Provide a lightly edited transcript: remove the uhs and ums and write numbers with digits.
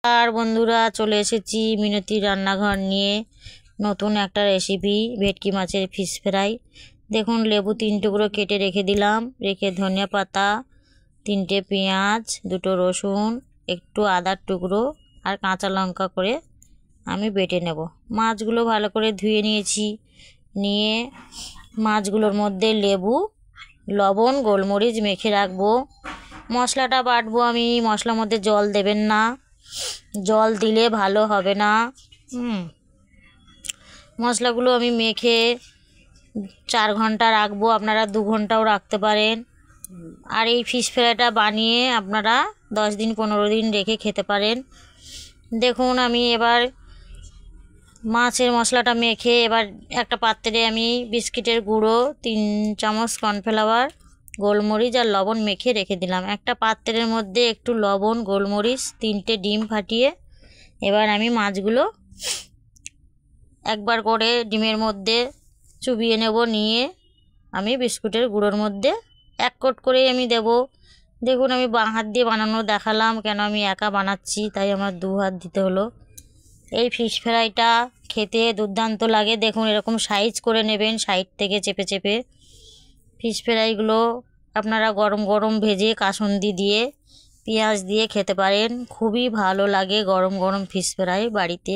আর বন্ধুরা চলে এসেছি মিনতি রান্নাঘর নিয়ে নতুন একটা রেসিপি ভেটকি মাছের ফিশ ফ্রাই। দেখুন লেবু 3 টুকরো কেটে রেখে দিলাম, রেখে ধনিয়া পাতা, 3টে পেঁয়াজ, 2টো রসুন, একটু আদার টুকরো আর কাঁচা লঙ্কা করে আমি বেটে নেব। মাছগুলো ভালো করে ধুয়ে নিয়েছি, নিয়ে মাছগুলোর মধ্যে লেবু, লবণ, গোলমরিচ মেখে রাখবো। মশলাটা বাটবো আমি, মশলার মধ্যে জল দেবেন না, জল দিলে ভালো হবে না। মশলাগুলো আমি মেখে 4 ঘন্টা রাখবো, আপনারা 2 ঘন্টাও রাখতে পারেন। আর এই ফিশ ফ্রাইটা বানিয়ে আপনারা 10 দিন 15 দিন রেখে খেতে পারেন। দেখুন আমি এবার মাছের মশলাটা মেখে এবার একটা পাত্রে আমি বিস্কিটের গুঁড়ো, 3 চামচ কর্নফ্লাওয়ার, গোলমরিচ আর লবণ মেখে রেখে দিলাম। একটা পাত্রের মধ্যে একটু লবণ, গোলমরিচ, 3টে ডিম ফাটিয়ে এবার আমি মাছগুলো একবার করে ডিমের মধ্যে চুবিয়ে নেব। নিয়ে আমি বিস্কুটের গুঁড়োর মধ্যে 1 কোট করে আমি দেব। দেখুন আমি বাঁ হাত দিয়ে বানানো দেখালাম, কেন আমি একা বানাচ্ছি তাই আমার 2 হাত দিতে হলো। এই ফিশ ফ্রাইটা খেতে দুর্দান্ত লাগে। দেখুন এরকম সাইজ করে নেবেন, সাইড থেকে চেপে চেপে। ফিশ ফ্রাইগুলো আপনারা গরম গরম ভেজে কাসুন্দি দিয়ে পেঁয়াজ দিয়ে খেতে পারেন, খুবই ভালো লাগে গরম গরম ফিশ ফ্রাই বাড়িতে।